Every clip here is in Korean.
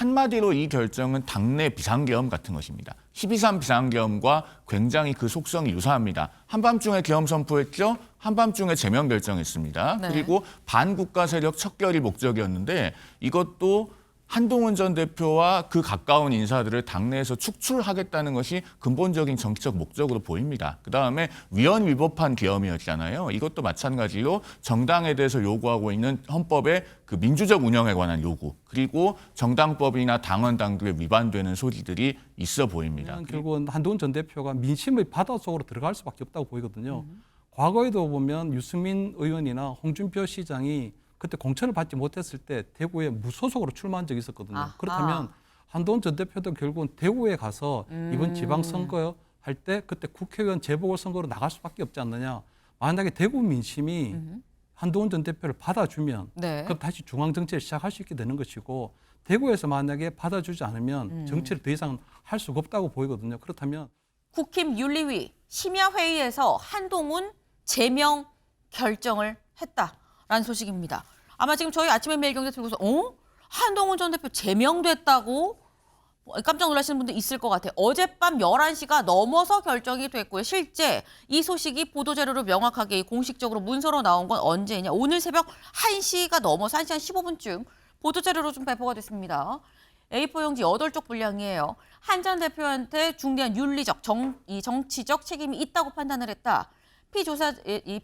한마디로 이 결정은 당내 비상계엄 같은 것입니다. 12.3 비상계엄과 굉장히 그 속성이 유사합니다. 한밤중에 계엄 선포했죠. 한밤중에 제명 결정했습니다. 네. 그리고 반국가 세력 척결이 목적이었는데 이것도 한동훈 전 대표와 그 가까운 인사들을 당내에서 축출하겠다는 것이 근본적인 정치적 목적으로 보입니다. 그다음에 위헌 위법한 계엄이었잖아요. 이것도 마찬가지로 정당에 대해서 요구하고 있는 헌법의 그 민주적 운영에 관한 요구, 그리고 정당법이나 당원 당규에 위반되는 소지들이 있어 보입니다. 결국은 한동훈 전 대표가 민심의 바다 속으로 들어갈 수밖에 없다고 보이거든요. 과거에도 보면 유승민 의원이나 홍준표 시장이 그때 공천을 받지 못했을 때 대구에 무소속으로 출마한 적이 있었거든요. 아하. 그렇다면 한동훈 전 대표도 결국은 대구에 가서 이번 지방선거 할 때 그때 국회의원 재보궐선거로 나갈 수밖에 없지 않느냐. 만약에 대구 민심이 한동훈 전 대표를 받아주면 네. 그럼 다시 중앙정치를 시작할 수 있게 되는 것이고 대구에서 만약에 받아주지 않으면 정치를 더 이상 할 수가 없다고 보이거든요. 그렇다면 국힘 윤리위 심야회의에서 한동훈 제명 결정을 했다라는 소식입니다. 아마 지금 저희 아침에 매일 경제 들고서 한동훈 전 대표 제명됐다고 깜짝 놀라시는 분들 있을 것 같아요. 어젯밤 11시가 넘어서 결정이 됐고요. 실제 이 소식이 보도자료로 명확하게 공식적으로 문서로 나온 건 언제냐. 오늘 새벽 1시가 넘어서 1시 한 15분쯤 보도자료로 좀 배포가 됐습니다. A4 용지 8쪽 분량이에요. 한 전 대표한테 중대한 윤리적, 정치적 책임이 있다고 판단을 했다.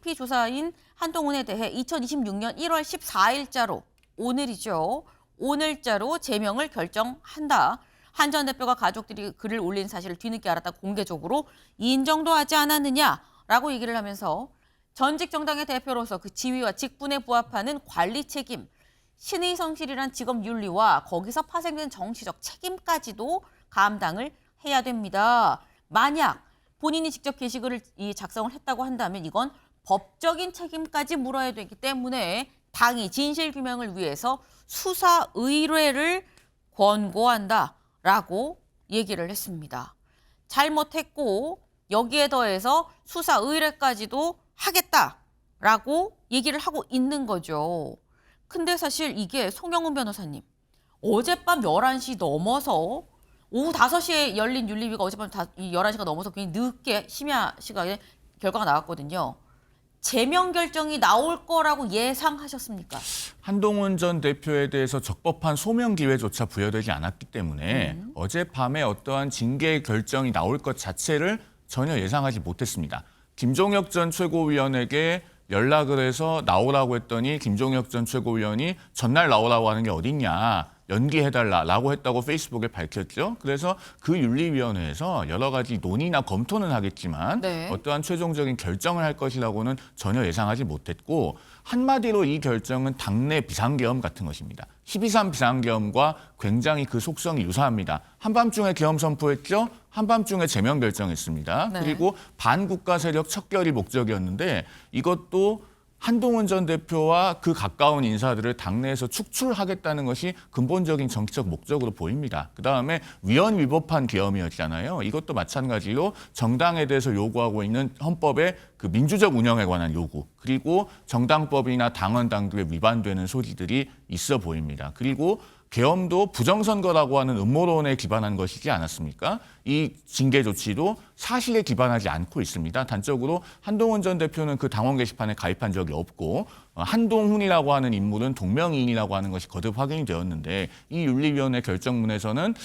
피조사인 한동훈에 대해 2026년 1월 14일자로 오늘이죠. 오늘자로 제명을 결정한다. 한 전 대표가 가족들이 글을 올린 사실을 뒤늦게 알았다 공개적으로 인정도 하지 않았느냐라고 얘기를 하면서 전직 정당의 대표로서 그 지위와 직분에 부합하는 관리 책임, 신의 성실이란 직업 윤리와 거기서 파생된 정치적 책임까지도 감당을 해야 됩니다. 만약 본인이 직접 게시글을 작성을 했다고 한다면 이건 법적인 책임까지 물어야 되기 때문에 당이 진실규명을 위해서 수사 의뢰를 권고한다라고 얘기를 했습니다. 잘못했고 여기에 더해서 수사 의뢰까지도 하겠다라고 얘기를 하고 있는 거죠. 근데 사실 이게 송영훈 변호사님, 어젯밤 11시 넘어서 오후 5시에 열린 윤리위가 어젯밤 11시가 넘어서 굉장히 늦게 심야 시각에 결과가 나왔거든요. 제명 결정이 나올 거라고 예상하셨습니까? 한동훈 전 대표에 대해서 적법한 소명 기회조차 부여되지 않았기 때문에 어젯밤에 어떠한 징계 결정이 나올 것 자체를 전혀 예상하지 못했습니다. 김종혁 전 최고위원에게 연락을 해서 나오라고 했더니 김종혁 전 최고위원이 전날 나오라고 하는 게 어딨냐. 연기해달라고 했다고 페이스북에 밝혔죠. 그래서 그 윤리위원회에서 여러 가지 논의나 검토는 하겠지만 네. 어떠한 최종적인 결정을 할 것이라고는 전혀 예상하지 못했고 한마디로 이 결정은 당내 비상계엄 같은 것입니다. 12.3 비상계엄과 굉장히 그 속성이 유사합니다. 한밤중에 계엄 선포했죠. 한밤중에 제명 결정했습니다. 네. 그리고 반국가 세력 척결이 목적이었는데 이것도 한동훈 전 대표와 그 가까운 인사들을 당내에서 축출하겠다는 것이 근본적인 정치적 목적으로 보입니다. 그다음에 위헌 위법한 계엄이었잖아요. 이것도 마찬가지로 정당에 대해서 요구하고 있는 헌법의 그 민주적 운영에 관한 요구, 그리고 정당법이나 당원 당규에 위반되는 소지들이 있어 보입니다. 그리고 계엄도 부정선거라고 하는 음모론에 기반한 것이지 않았습니까? 이 징계 조치도 사실에 기반하지 않고 있습니다. 단적으로 한동훈 전 대표는 그 당원 게시판에 가입한 적이 없고 한동훈이라고 하는 인물은 동명이인이라고 하는 것이 거듭 확인이 되었는데 이 윤리위원회 결정문에서는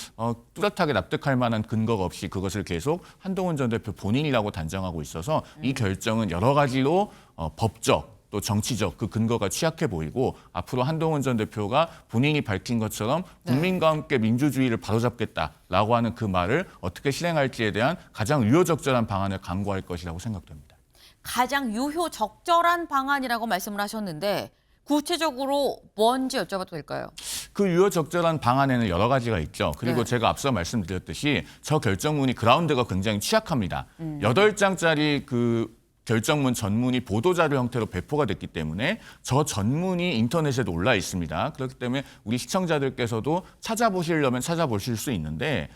뚜렷하게 납득할 만한 근거가 없이 그것을 계속 한동훈 전 대표 본인이라고 단정하고 있어서 이 결정은 여러 가지로 법적 또 정치적 그 근거가 취약해 보이고 앞으로 한동훈 전 대표가 본인이 밝힌 것처럼 국민과 함께 민주주의를 바로잡겠다라고 하는 그 말을 어떻게 실행할지에 대한 가장 유효적절한 방안을 강구할 것이라고 생각됩니다. 가장 유효적절한 방안이라고 말씀을 하셨는데 구체적으로 뭔지 여쭤봐도 될까요? 그 유효적절한 방안에는 여러 가지가 있죠. 그리고 네. 제가 앞서 말씀드렸듯이 저 결정문이 그라운드가 굉장히 취약합니다. 8장짜리 그 결정문 전문이 보도자료 형태로 배포가 됐기 때문에 저 전문이 인터넷에도 올라 있습니다. 그렇기 때문에 우리 시청자들께서도 찾아보시려면 찾아보실 수 있는데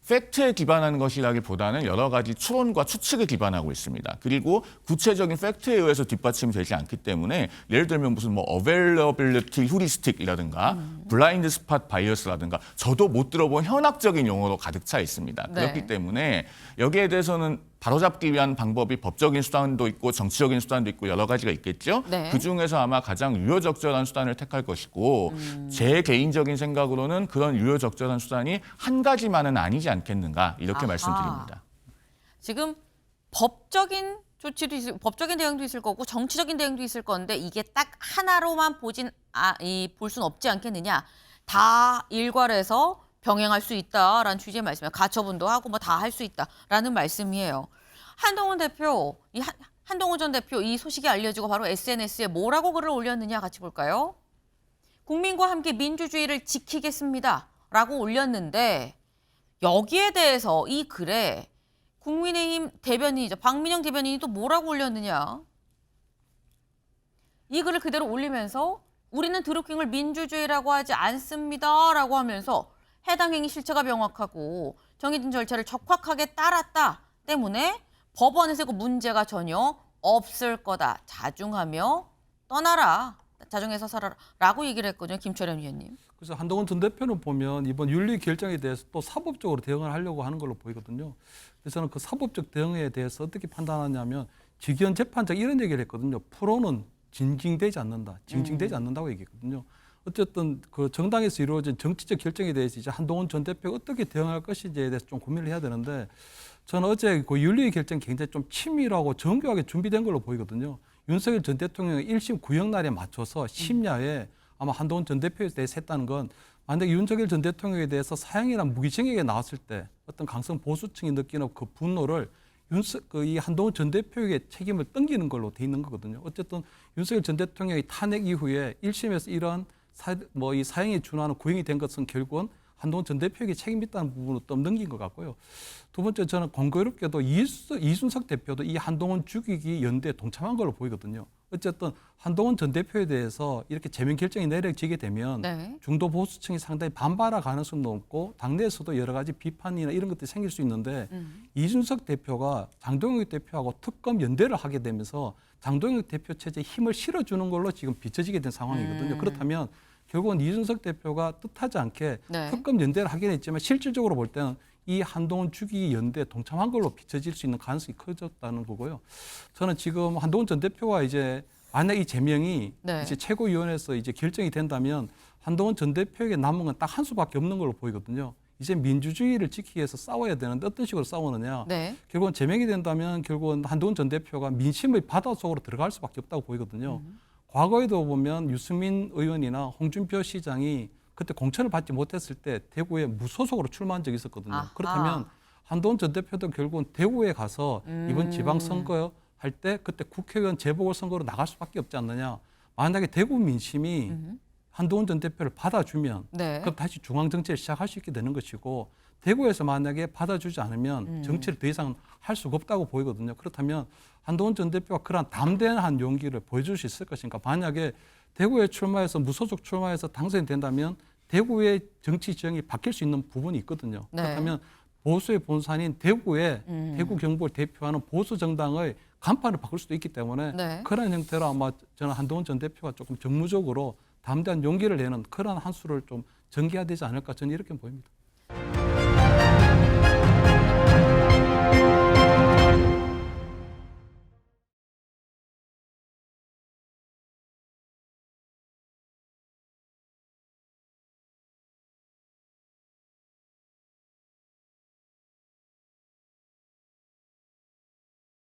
팩트에 기반하는 것이라기보다는 여러 가지 추론과 추측에 기반하고 있습니다. 그리고 구체적인 팩트에 의해서 뒷받침되지 않기 때문에 예를 들면 무슨 뭐 availability heuristic이라든가 블라인드 스팟 바이어스라든가 저도 못 들어본 현학적인 용어로 가득 차 있습니다. 네. 그렇기 때문에 여기에 대해서는 바로잡기 위한 방법이 법적인 수단도 있고 정치적인 수단도 있고 여러 가지가 있겠죠. 네. 그중에서 아마 가장 유효적절한 수단을 택할 것이고 제 개인적인 생각으로는 그런 유효적절한 수단이 한 가지만은 아니지 않겠는가 이렇게 아하. 말씀드립니다. 지금 법적인 법적인 대응도 있을 거고 정치적인 대응도 있을 건데 이게 딱 하나로만 볼 수는 없지 않겠느냐. 다 일괄해서 병행할 수 있다라는 취지의 말씀이에요. 가처분도 하고 뭐 다 할 수 있다라는 말씀이에요. 한동훈 전 대표 이 소식이 알려지고 바로 SNS에 뭐라고 글을 올렸느냐 같이 볼까요? 국민과 함께 민주주의를 지키겠습니다라고 올렸는데 여기에 대해서 이 글에 국민의힘 대변인이죠. 박민영 대변인이 또 뭐라고 올렸느냐. 이 글을 그대로 올리면서 우리는 드루킹을 민주주의라고 하지 않습니다라고 하면서 해당 행위 실체가 명확하고 정해진 절차를 적확하게 따랐다 때문에 법원에서 그 문제가 전혀 없을 거다. 자중하며 떠나라. 자중해서 살아라라고 얘기를 했거든요. 김철현 위원님. 그래서 한동훈 전 대표는 보면 이번 윤리 결정에 대해서 또 사법적으로 대응을 하려고 하는 걸로 보이거든요. 그래서 저는 그 사법적 대응에 대해서 어떻게 판단하냐면 직위원 재판장 이런 얘기를 했거든요. 프로는 징징대지 않는다. 징징대지 않는다고 얘기했거든요. 어쨌든 그 정당에서 이루어진 정치적 결정에 대해서 이제 한동훈 전 대표가 어떻게 대응할 것인지에 대해서 좀 고민을 해야 되는데 저는 어제 그 윤리 결정 굉장히 좀 치밀하고 정교하게 준비된 걸로 보이거든요. 윤석열 전 대통령의 1심 구형 날에 맞춰서 심야에 아마 한동훈 전 대표에 대해서 했다는 건 만약에 윤석열 전 대통령에 대해서 사형이나 무기징역에 나왔을 때 어떤 강성 보수층이 느끼는 그 분노를 이 한동훈 전 대표에게 책임을 떠기는 걸로 돼 있는 거거든요. 어쨌든 윤석열 전 대통령의 탄핵 이후에 1심에서 이런 이 사형에 준하는 구형이 된 것은 결국은 한동훈 전 대표에게 책임이 있다는 부분으로 또 넘긴 것 같고요. 두 번째 저는 공교롭게도 이준석 대표도 이 한동훈 죽이기 연대에 동참한 걸로 보이거든요. 어쨌든 한동훈 전 대표에 대해서 이렇게 제명 결정이 내려지게 되면 네. 중도 보수층이 상당히 반발할 가능성도 높고 당내에서도 여러 가지 비판이나 이런 것들이 생길 수 있는데 이준석 대표가 장동혁 대표하고 특검 연대를 하게 되면서 장동혁 대표 체제에 힘을 실어주는 걸로 지금 비춰지게 된 상황이거든요. 그렇다면 결국은 이준석 대표가 뜻하지 않게 네. 특검 연대를 하긴 했지만 실질적으로 볼 때는 이 한동훈 죽이기 연대에 동참한 걸로 비춰질 수 있는 가능성이 커졌다는 거고요. 저는 지금 한동훈 전 대표가 이제 만약 이 제명이 네. 이제 최고위원회에서 이제 결정이 된다면 한동훈 전 대표에게 남은 건 딱 한 수밖에 없는 걸로 보이거든요. 이제 민주주의를 지키기 위해서 싸워야 되는데 어떤 식으로 싸우느냐. 네. 결국은 제명이 된다면 결국은 한동훈 전 대표가 민심의 바다 속으로 들어갈 수밖에 없다고 보이거든요. 과거에도 보면 유승민 의원이나 홍준표 시장이 그때 공천을 받지 못했을 때 대구에 무소속으로 출마한 적이 있었거든요. 아하. 그렇다면 한동훈 전 대표도 결국은 대구에 가서 이번 지방선거 할 때 그때 국회의원 재보궐선거로 나갈 수밖에 없지 않느냐. 만약에 대구 민심이 한동훈 전 대표를 받아주면 네. 그럼 다시 중앙정치를 시작할 수 있게 되는 것이고 대구에서 만약에 받아주지 않으면 정치를 더 이상 할 수가 없다고 보이거든요. 그렇다면 한동훈 전 대표가 그러한 담대한 용기를 보여줄 수 있을 것인가. 만약에 대구에 출마해서 무소속 출마해서 당선이 된다면 대구의 정치 지형이 바뀔 수 있는 부분이 있거든요. 네. 그렇다면 보수의 본산인 대구에 대구 경북을 대표하는 보수 정당의 간판을 바꿀 수도 있기 때문에 네. 그런 형태로 아마 저는 한동훈 전 대표가 조금 정무적으로 담대한 용기를 내는 그런 한 수를 좀 전개해야 되지 않을까 저는 이렇게 보입니다.